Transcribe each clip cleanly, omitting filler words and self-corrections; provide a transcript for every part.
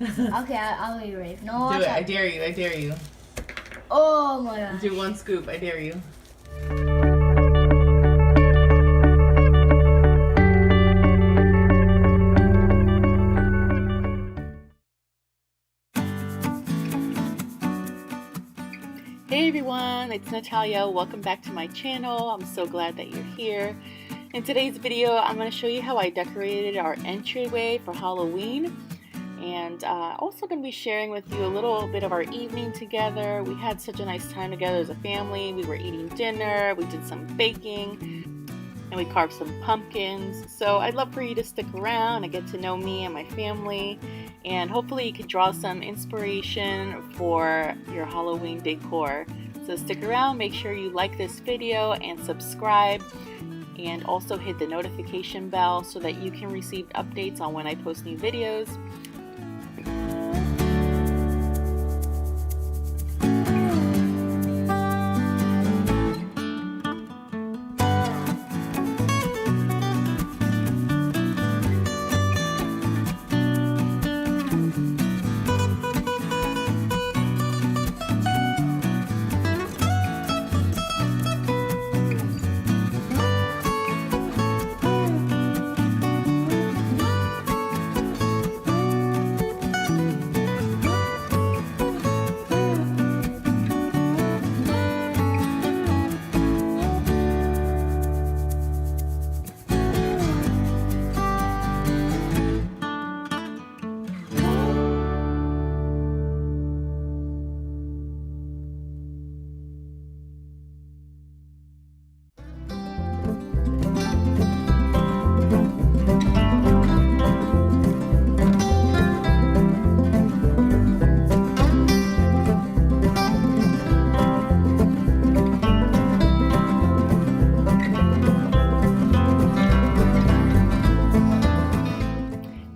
Okay, I'll be brave. No, Do it. I dare you. I dare you. Oh my god. Do one scoop. I dare you. Hey everyone, it's Natalia. Welcome back to my channel. I'm so glad that you're here. In today's video, I'm going to show you how I decorated our entryway for Halloween. And also going to be sharing with you a little bit of our evening together. We had such a nice time together as a family. We were eating dinner, we did some baking, and we carved some pumpkins. So I'd love for you to stick around and get to know me and my family. And hopefully you can draw some inspiration for your Halloween decor. So stick around, make sure you like this video and subscribe. And also hit the notification bell so that you can receive updates on when I post new videos.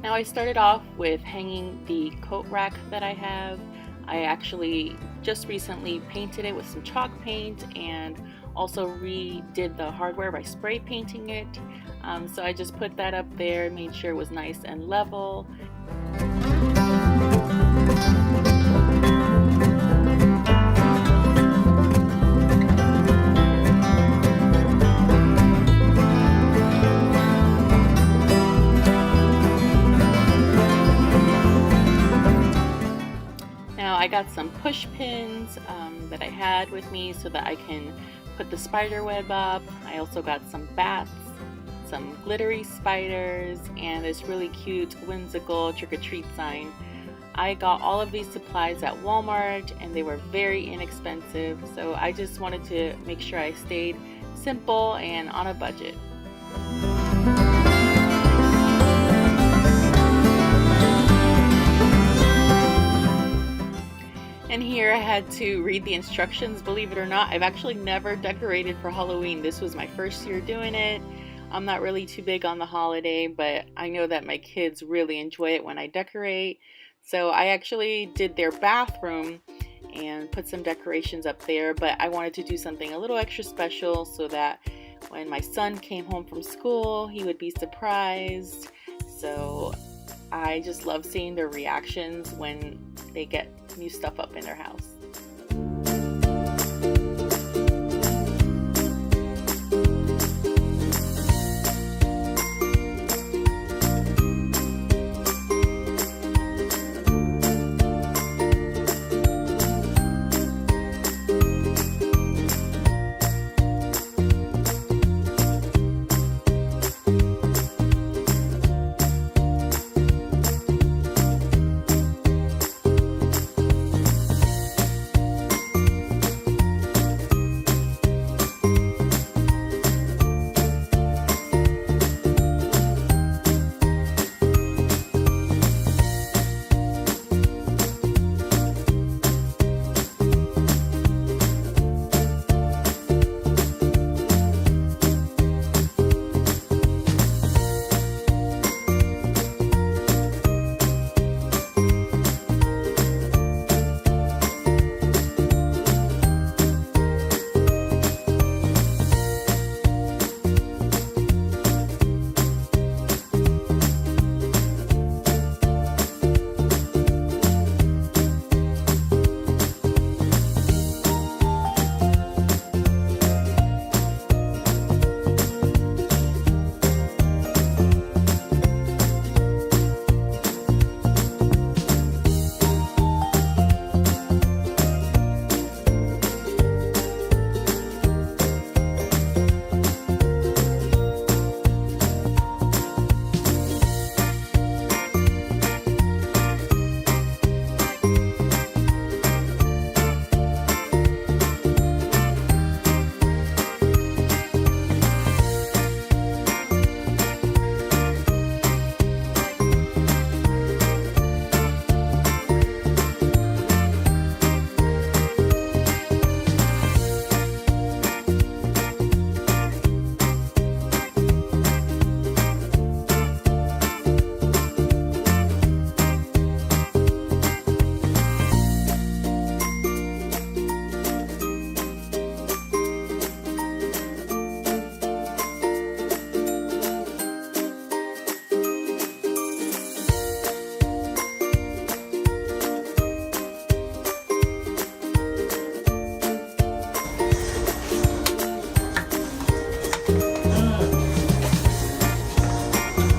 I started off with hanging the coat rack that I have. I actually just recently painted it with some chalk paint and also redid the hardware by spray painting it. So I just put that up there, made sure it was nice and level. I got some push pins that I had with me so that I can put the spider web up. I also got some bats, some glittery spiders, and this really cute whimsical trick-or-treat sign. I got all of these supplies at Walmart and they were very inexpensive, so I just wanted to make sure I stayed simple and on a budget. And here I had to read the instructions. Believe it or not, I've actually never decorated for Halloween. This was my first year doing it. I'm not really too big on the holiday, but I know that my kids really enjoy it when I decorate. So I actually did their bathroom and put some decorations up there, but I wanted to do something a little extra special so that when my son came home from school, he would be surprised. So I just love seeing their reactions when they get new stuff up in their house.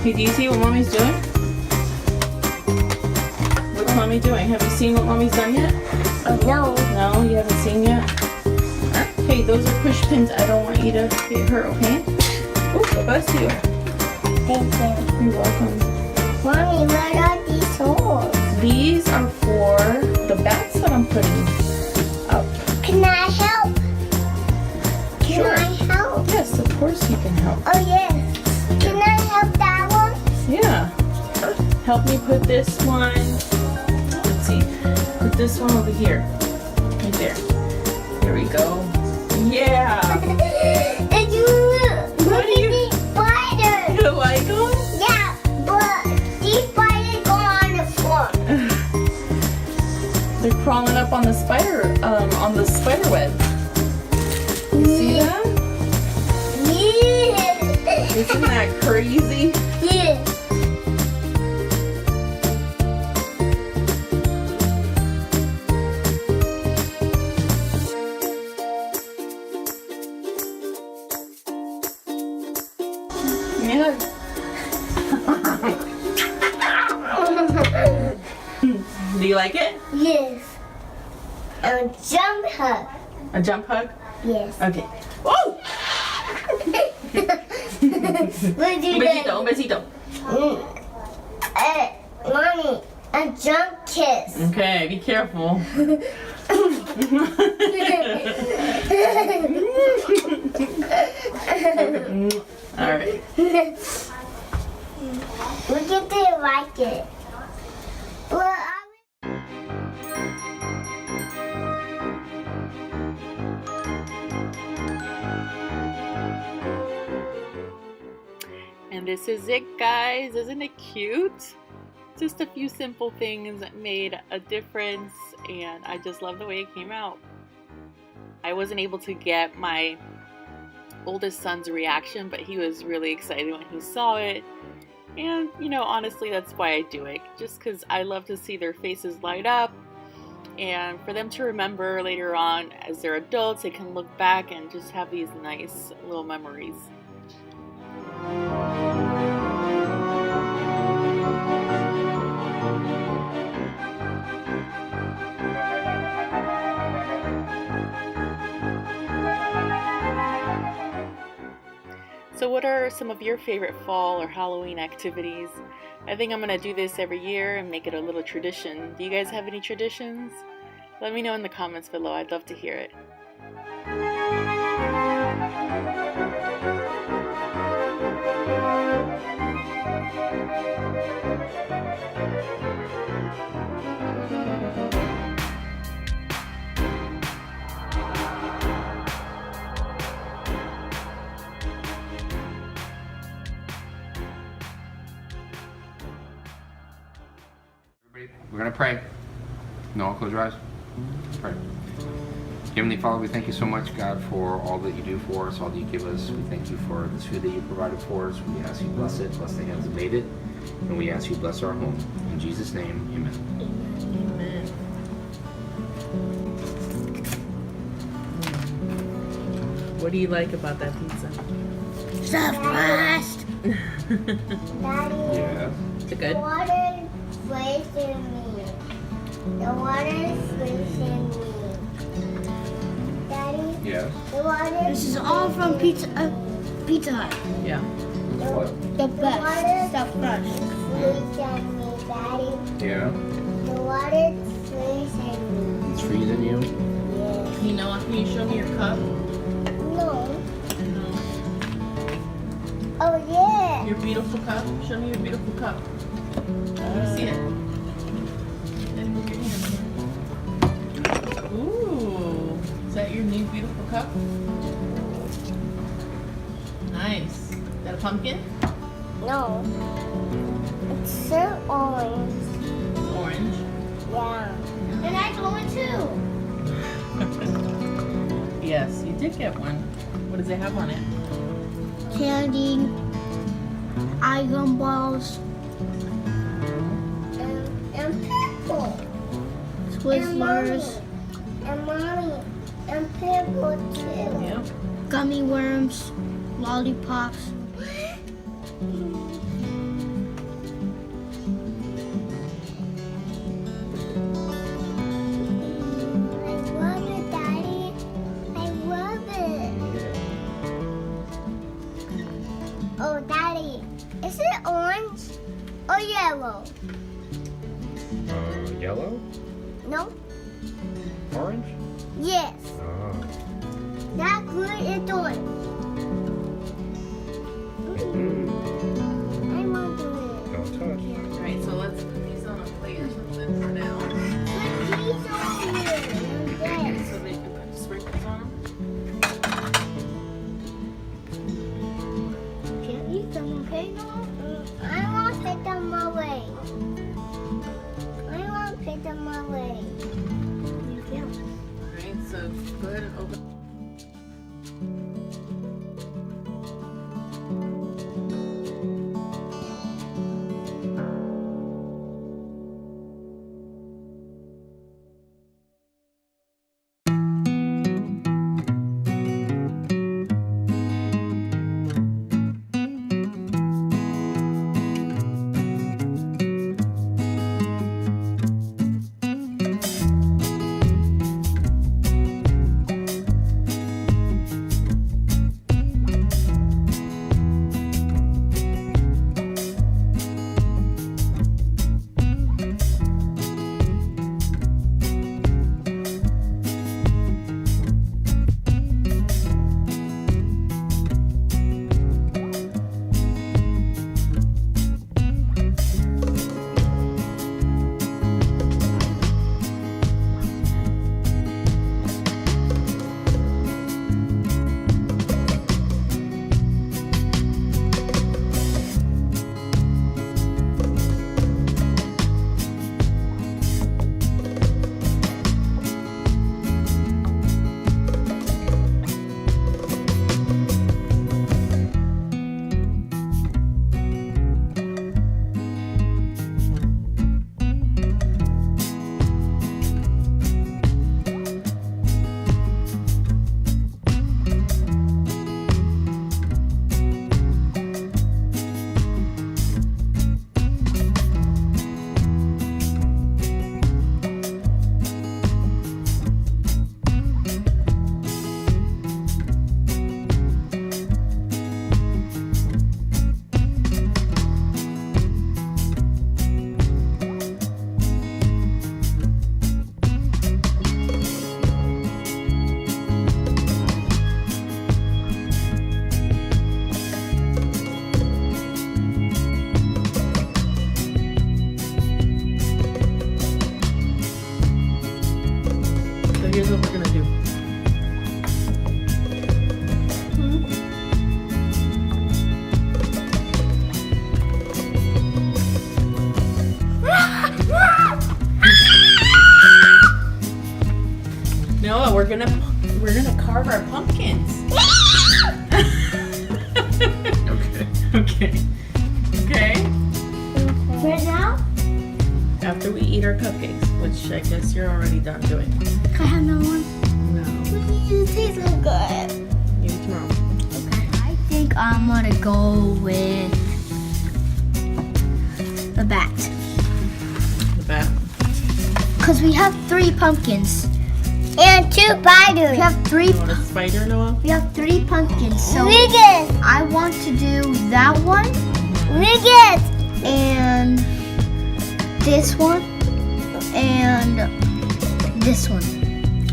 Okay, do you see what Mommy's doing? What's Mommy doing? Have you seen what Mommy's done yet? No. No, you haven't seen yet? Okay, those are push pins. I don't want you to get hurt, okay? Oh, bless you. Thank you. You're welcome. Mommy, what are these holes? These are for the bats that I'm putting up. Can I help? Can Sure. I help? Yes, of course you can help. Oh, yes. Can I help that one? Yeah. Help me put this one. Let's see. Put this one over here. Right there. There we go. Yeah. Did you look at these spiders? You like them? Yeah, but these spiders go on the floor. They're crawling up on the spider web. You see that? Yeah. Isn't that crazy? Yeah. Yeah. Do you like it? Yes. A jump hug. A jump hug? Yes. Okay. Whoa! What do Un besito, un besito. Mommy, a jump kiss. Okay, be careful. All right. Look at they like it. Well, And this is it, guys. Isn't it cute? Just a few simple things that made a difference, and I just love the way it came out. I wasn't able to get my oldest son's reaction, but he was really excited when he saw it. And, you know, honestly, that's why I do it. Just because I love to see their faces light up, and for them to remember later on as they're adults, they can look back and just have these nice little memories. So what are some of your favorite fall or Halloween activities? I think I'm going to do this every year and make it a little tradition. Do you guys have any traditions? Let me know in the comments below. I'd love to hear it. We're going to pray. No, close your eyes. Pray. Heavenly Father, we thank you so much, God, for all that you do for us, all that you give us. We thank you for this food that you provided for us. We ask you bless it, bless the hands that made it, and we ask you bless our home. In Jesus' name, amen. Amen. What do you like about that pizza? the first. Daddy. Yeah. Is it good? The water plays in me. The water sleeps in me. Daddy. Yes. The water. This is all from Pizza Hut. Yeah. What? The best. The first. Sleeps in me, Daddy. Yeah. The water sleeps in me. It's freezing you? Yes. You know what? Can you show me your cup? No. Oh yeah. Your beautiful cup? Show me your beautiful cup. Let me see it. Then move your hand. Ooh. Is that your new beautiful cup? Nice. Is that a pumpkin? No. It's so orange. Orange. Yeah. And I got one too. Yes, you did get one. What does it have on it? Candy, iron balls, and purple. Twizzlers. And mommy, and purple too. Yeah. Gummy worms, lollipops. Yellow? No. Orange? Yes. Oh. That good is orange. I want to eat. Don't touch. Alright, so let's put these on a plate or something for now. Put these on here. Yes. So they can put sprinkles on them. Can't eat them, okay? No. I want to put them away. I want to put them away. You can. Alright, so go ahead and open. Here's what we're gonna do. Noah, we're gonna carve our pumpkins. Okay. Right now? After we eat our cupcakes, which I guess you're already done doing. Can I have another one? No. Please, it tastes so good. Maybe tomorrow. Okay. I think I'm gonna go with the bat. The bat. Because we have 3 pumpkins. And 2 spiders. We have 3. You want a spider, Noah? We have 3 pumpkins. So I want to do that one. And this one. And this one.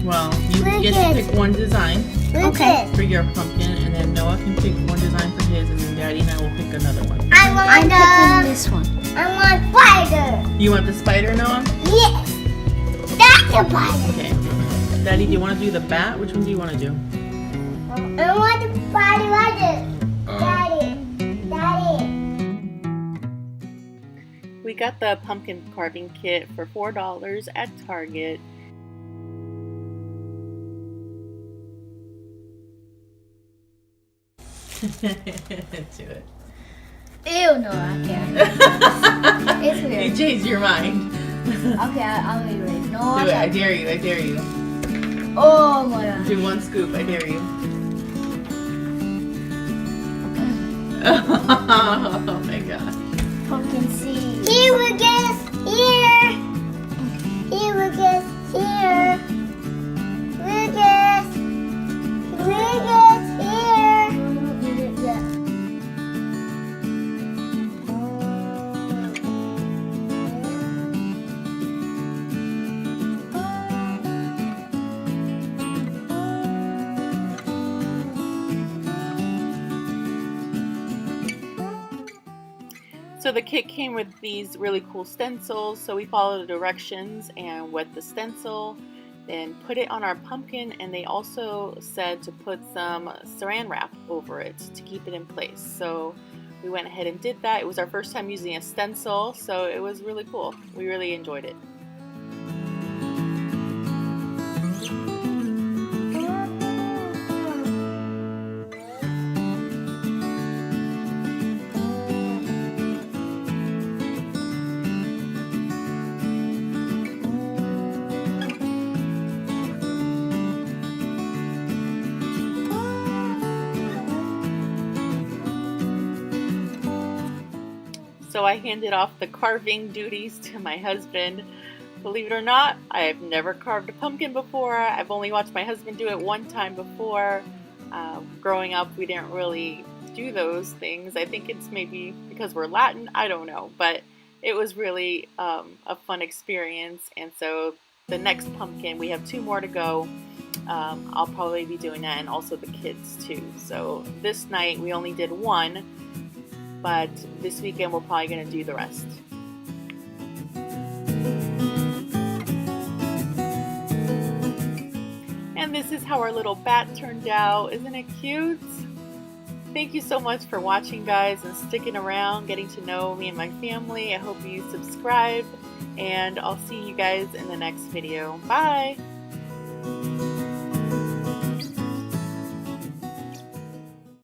Well, you get to pick one design Okay. for your pumpkin, and then Noah can pick one design for his, and then Daddy and I will pick another one. I'm picking this one. I want spider. You want the spider, Noah? Yes. That's a spider. Okay. Daddy, do you want to do the bat? Which one do you want to do? I want the spider. Daddy. We got the pumpkin carving kit for $4 at Target. Do it. Ew, no, I can't. It's You weird. changed your mind. Okay, I'll be ready. No, Do it. I dare you. I dare you. Oh my god. Do one scoop. I dare you. Oh my god. Pumpkin seeds. Here we guess here. Here we guess here. We guess here. So the kit came with these really cool stencils, so we followed the directions and wet the stencil, then put it on our pumpkin, and they also said to put some saran wrap over it to keep it in place. So we went ahead and did that. It was our first time using a stencil, so it was really cool. We really enjoyed it. So I handed off the carving duties to my husband. Believe it or not, I've never carved a pumpkin before. I've only watched my husband do it one time before. Growing up, we didn't really do those things. I think it's maybe because we're Latin, I don't know. But it was really a fun experience. And so the next pumpkin, we have 2 more to go. I'll probably be doing that, and also the kids too. So this night we only did 1. But this weekend we're probably going to do the rest. And this is how our little bat turned out. Isn't it cute? Thank you so much for watching, guys, and sticking around, getting to know me and my family. I hope you subscribe, and I'll see you guys in the next video. Bye!